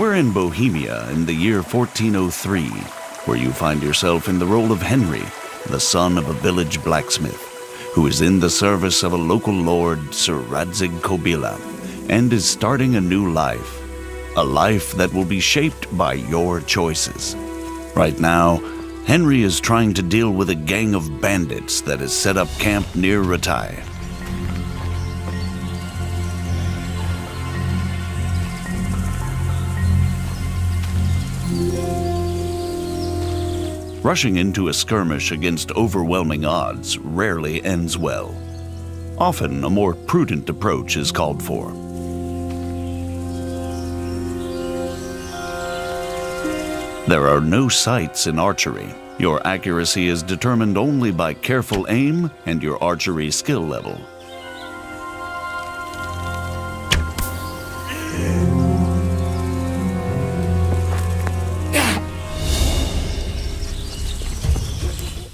We're in Bohemia in the year 1403, where you find yourself in the role of Henry, the son of a village blacksmith, who is in the service of a local lord, Sir Radzig Kobyla, and is starting a new life. A life that will be shaped by your choices. Right now, Henry is trying to deal with a gang of bandits that has set up camp near Ratai. Rushing into a skirmish against overwhelming odds rarely ends well. Often, a more prudent approach is called for. There are no sights in archery. Your accuracy is determined only by careful aim and your archery skill level.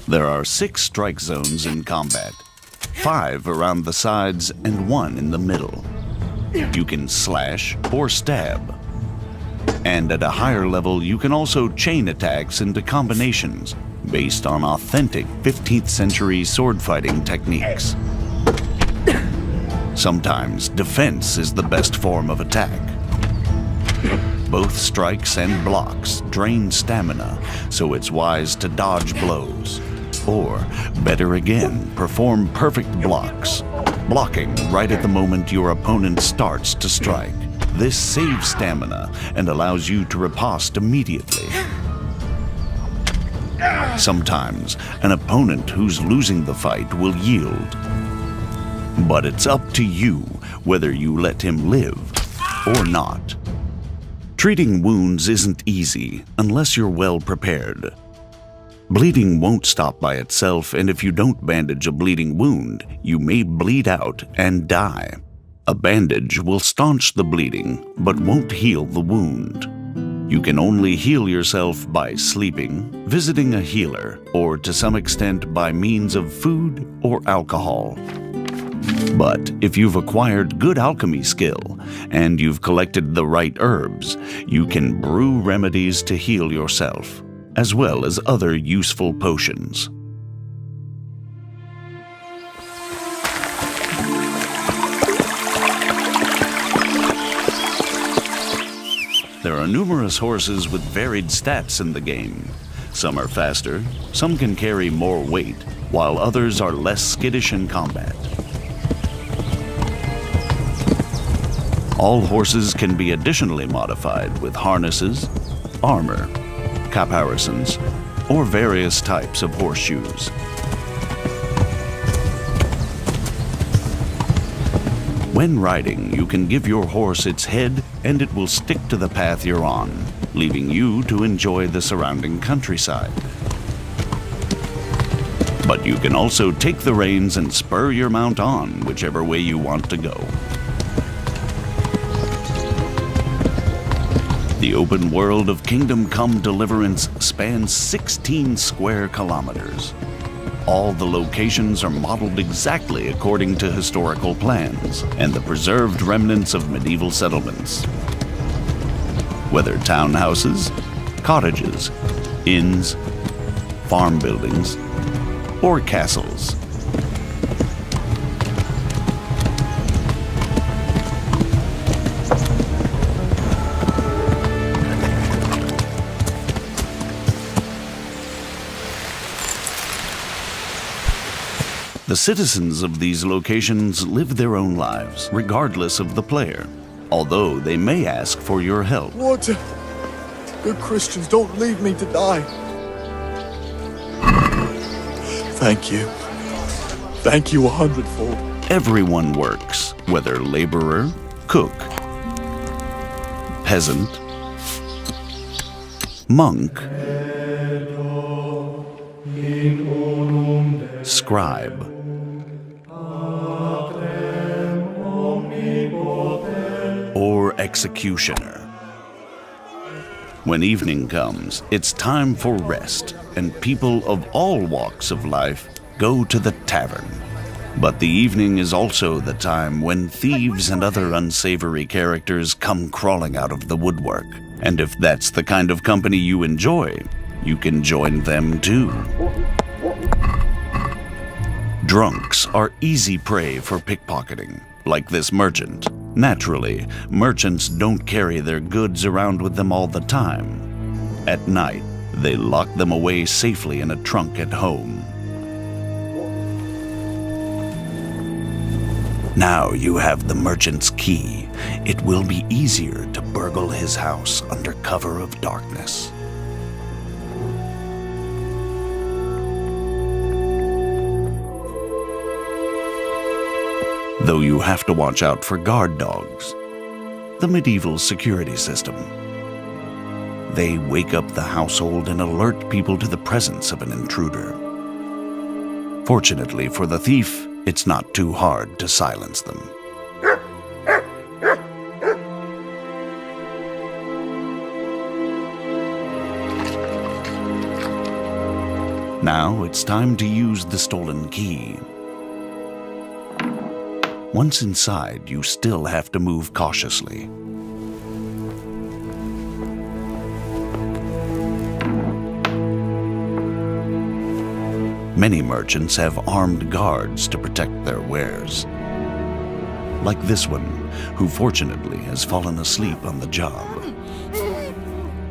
There are 6 strike zones in combat, 5 around the sides and 1 in the middle. You can slash or stab. And at a higher level, you can also chain attacks into combinations based on authentic 15th century sword fighting techniques. Sometimes defense is the best form of attack. Both strikes and blocks drain stamina, so it's wise to dodge blows. Or, better again, perform perfect blocks, blocking right at the moment your opponent starts to strike. This saves stamina and allows you to riposte immediately. Sometimes, an opponent who's losing the fight will yield. But it's up to you whether you let him live or not. Treating wounds isn't easy unless you're well prepared. Bleeding won't stop by itself, and if you don't bandage a bleeding wound, you may bleed out and die. A bandage will staunch the bleeding, but won't heal the wound. You can only heal yourself by sleeping, visiting a healer, or to some extent by means of food or alcohol. But if you've acquired good alchemy skill, and you've collected the right herbs, you can brew remedies to heal yourself, as well as other useful potions. There are numerous horses with varied stats in the game. Some are faster, some can carry more weight, while others are less skittish in combat. All horses can be additionally modified with harnesses, armor, caparisons, or various types of horseshoes. When riding, you can give your horse its head and it will stick to the path you're on, leaving you to enjoy the surrounding countryside. But you can also take the reins and spur your mount on whichever way you want to go. The open world of Kingdom Come Deliverance spans 16 square kilometers. All the locations are modeled exactly according to historical plans and the preserved remnants of medieval settlements. Whether townhouses, cottages, inns, farm buildings, or castles. The citizens of these locations live their own lives, regardless of the player, although they may ask for your help. Water! Good Christians, don't leave me to die. Thank you. Thank you 100-fold. Everyone works, whether laborer, cook, peasant, monk, scribe, or executioner. When evening comes, it's time for rest, and people of all walks of life go to the tavern. But the evening is also the time when thieves and other unsavory characters come crawling out of the woodwork. And if that's the kind of company you enjoy, you can join them too. Drunks are easy prey for pickpocketing, like this merchant. Naturally, merchants don't carry their goods around with them all the time. At night, they lock them away safely in a trunk at home. Now you have the merchant's key. It will be easier to burgle his house under cover of darkness. Though you have to watch out for guard dogs, the medieval security system. They wake up the household and alert people to the presence of an intruder. Fortunately for the thief, it's not too hard to silence them. Now it's time to use the stolen key. Once inside, you still have to move cautiously. Many merchants have armed guards to protect their wares. Like this one, who fortunately has fallen asleep on the job.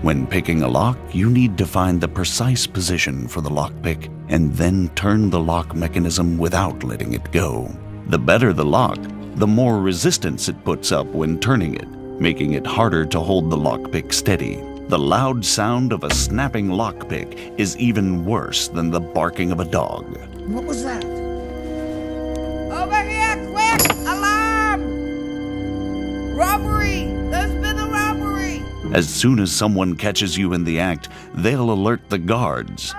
When picking a lock, you need to find the precise position for the lockpick and then turn the lock mechanism without letting it go. The better the lock, the more resistance it puts up when turning it, making it harder to hold the lockpick steady. The loud sound of a snapping lockpick is even worse than the barking of a dog. What was that? Over here, quick! Alarm! Robbery! There's been a robbery! As soon as someone catches you in the act, they'll alert the guards.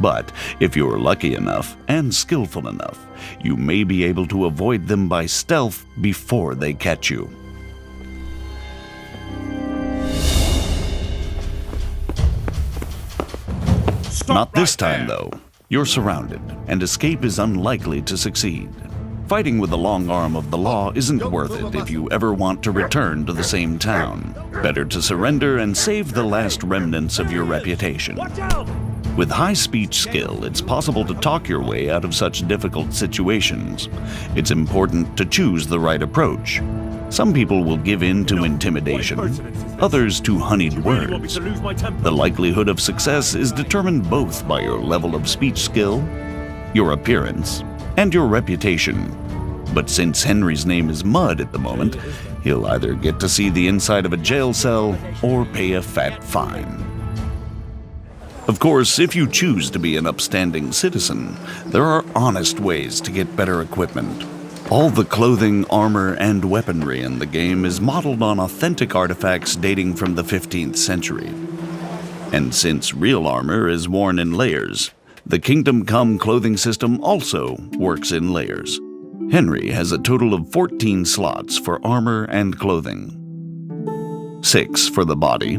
But if you're lucky enough and skillful enough, you may be able to avoid them by stealth before they catch you. Not this time, though. You're surrounded, and escape is unlikely to succeed. Fighting with the long arm of the law isn't worth it if you ever want to return to the same town. Better to surrender and save the last remnants of your reputation. With high speech skill, it's possible to talk your way out of such difficult situations. It's important to choose the right approach. Some people will give in to intimidation, others to honeyed words. The likelihood of success is determined both by your level of speech skill, your appearance, and your reputation. But since Henry's name is Mud at the moment, he'll either get to see the inside of a jail cell or pay a fat fine. Of course, if you choose to be an upstanding citizen, there are honest ways to get better equipment. All the clothing, armor, and weaponry in the game is modeled on authentic artifacts dating from the 15th century. And since real armor is worn in layers, the Kingdom Come clothing system also works in layers. Henry has a total of 14 slots for armor and clothing. 6 for the body,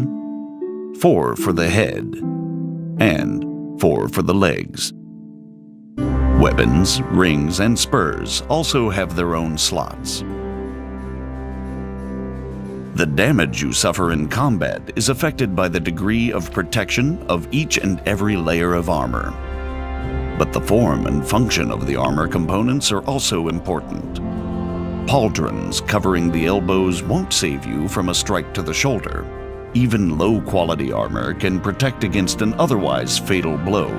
4 for the head, and 4 for the legs. Weapons, rings, and spurs also have their own slots. The damage you suffer in combat is affected by the degree of protection of each and every layer of armor. But the form and function of the armor components are also important. Pauldrons covering the elbows won't save you from a strike to the shoulder. Even low-quality armor can protect against an otherwise fatal blow,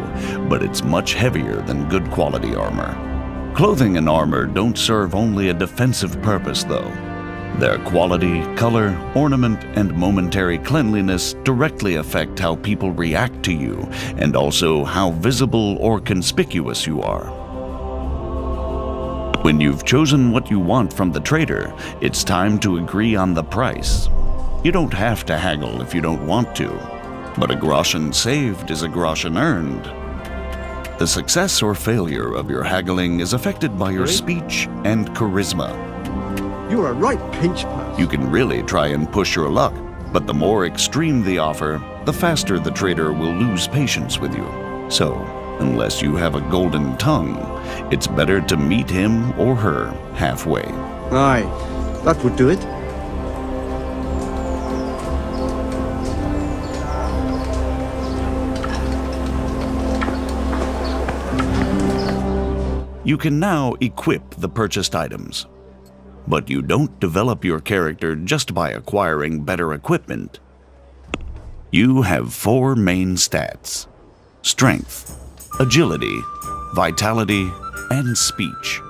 but it's much heavier than good-quality armor. Clothing and armor don't serve only a defensive purpose, though. Their quality, color, ornament, and momentary cleanliness directly affect how people react to you, and also how visible or conspicuous you are. When you've chosen what you want from the trader, it's time to agree on the price. You don't have to haggle if you don't want to, but a groschen saved is a groschen earned. The success or failure of your haggling is affected by your speech and charisma. You're a right pinch pass. You can really try and push your luck, but the more extreme the offer, the faster the trader will lose patience with you. So, unless you have a golden tongue, it's better to meet him or her halfway. Aye, that would do it. You can now equip the purchased items. But you don't develop your character just by acquiring better equipment. You have 4 main stats: strength, agility, vitality, and speech,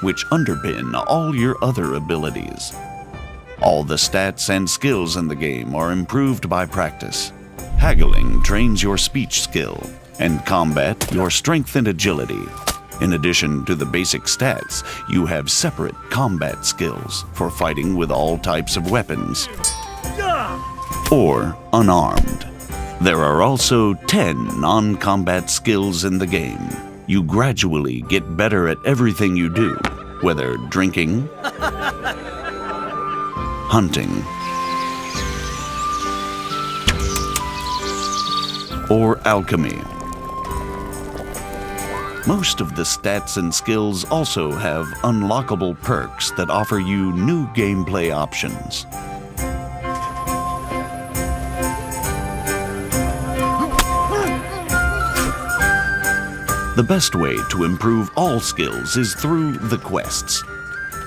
which underpin all your other abilities. All the stats and skills in the game are improved by practice. Haggling trains your speech skill, and combat your strength and agility. In addition to the basic stats, you have separate combat skills for fighting with all types of weapons or unarmed. There are also 10 non-combat skills in the game. You gradually get better at everything you do, whether drinking, hunting, or alchemy. Most of the stats and skills also have unlockable perks that offer you new gameplay options. The best way to improve all skills is through the quests.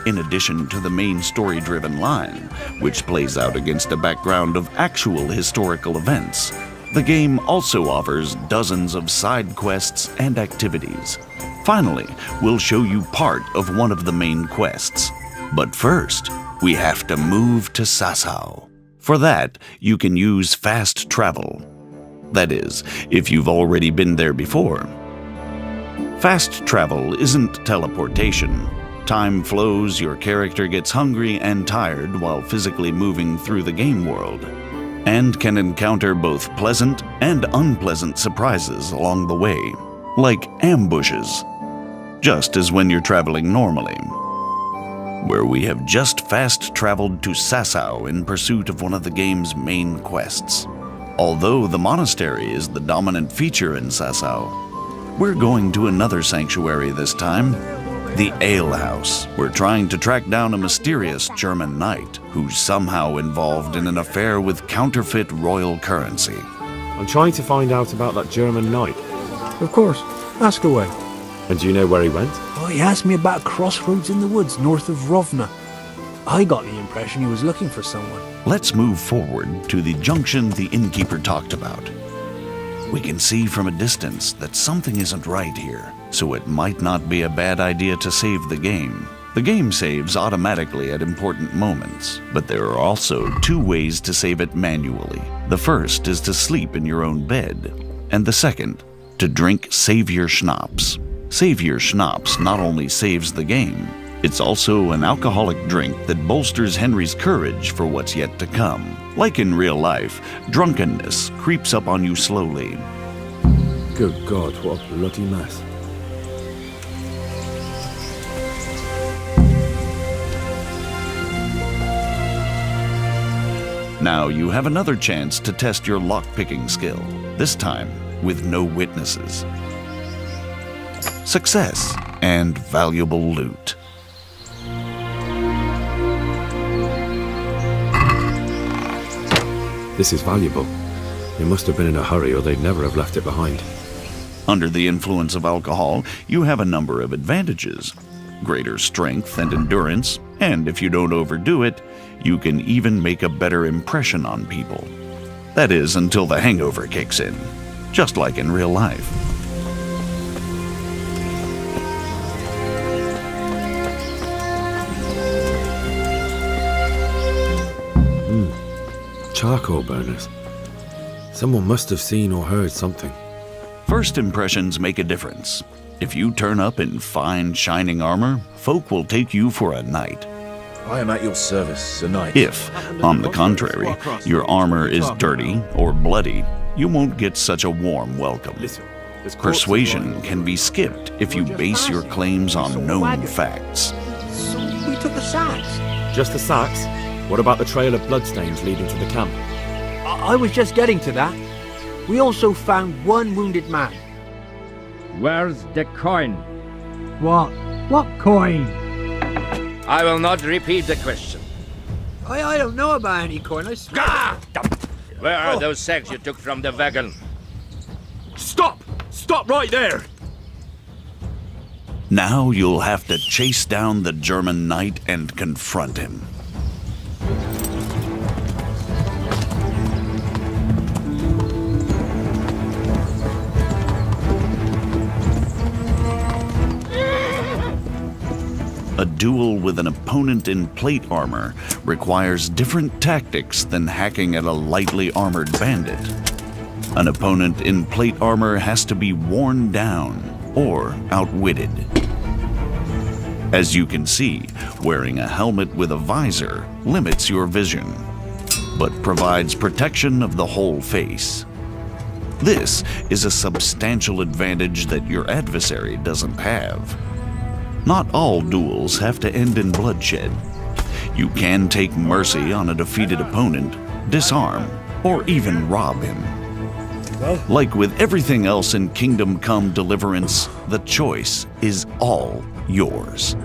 In addition to the main story-driven line, which plays out against a background of actual historical events, the game also offers dozens of side quests and activities. Finally, we'll show you part of one of the main quests. But first, we have to move to Sasau. For that, you can use fast travel. That is, if you've already been there before. Fast travel isn't teleportation. Time flows, your character gets hungry and tired while physically moving through the game world, and can encounter both pleasant and unpleasant surprises along the way, like ambushes, just as when you're traveling normally. Where we have just fast traveled to Sasau in pursuit of one of the game's main quests. Although the monastery is the dominant feature in Sasau, we're going to another sanctuary this time, the Ale House. We're trying to track down a mysterious German knight who's somehow involved in an affair with counterfeit royal currency. I'm trying to find out about that German knight. Of course. Ask away. And do you know where he went? Oh, he asked me about a crossroads in the woods north of Rovna. I got the impression he was looking for someone. Let's move forward to the junction the innkeeper talked about. We can see from a distance that something isn't right here, so it might not be a bad idea to save the game. The game saves automatically at important moments, but there are also 2 ways to save it manually. The first is to sleep in your own bed, and the second, to drink Savior Schnapps. Savior Schnapps not only saves the game, it's also an alcoholic drink that bolsters Henry's courage for what's yet to come. Like in real life, drunkenness creeps up on you slowly. Good God, what a bloody mess. Now you have another chance to test your lockpicking skill, this time with no witnesses. Success and valuable loot. This is valuable. They must have been in a hurry or they'd never have left it behind. Under the influence of alcohol, you have a number of advantages. Greater strength and endurance, and if you don't overdo it, you can even make a better impression on people. That is, until the hangover kicks in, just like in real life. Charcoal burners. Someone must have seen or heard something. First impressions make a difference. If you turn up in fine, shining armor, folk will take you for a knight. I am at your service, Sir Knight. If, on the contrary, your armor is dirty or bloody, you won't get such a warm welcome. Persuasion can be skipped if you base your claims on known facts. So we took the sacks. Just the sacks? What about the trail of bloodstains leading to the camp? I was just getting to that. We also found 1 wounded man. Where's the coin? What? What coin? I will not repeat the question. I don't know about any coin. I swear. Where are those sacks you took from the wagon? Stop! Stop right there! Now you'll have to chase down the German knight and confront him. A duel with an opponent in plate armor requires different tactics than hacking at a lightly armored bandit. An opponent in plate armor has to be worn down or outwitted. As you can see, wearing a helmet with a visor limits your vision, but provides protection of the whole face. This is a substantial advantage that your adversary doesn't have. Not all duels have to end in bloodshed. You can take mercy on a defeated opponent, disarm, or even rob him. Like with everything else in Kingdom Come Deliverance, the choice is all yours.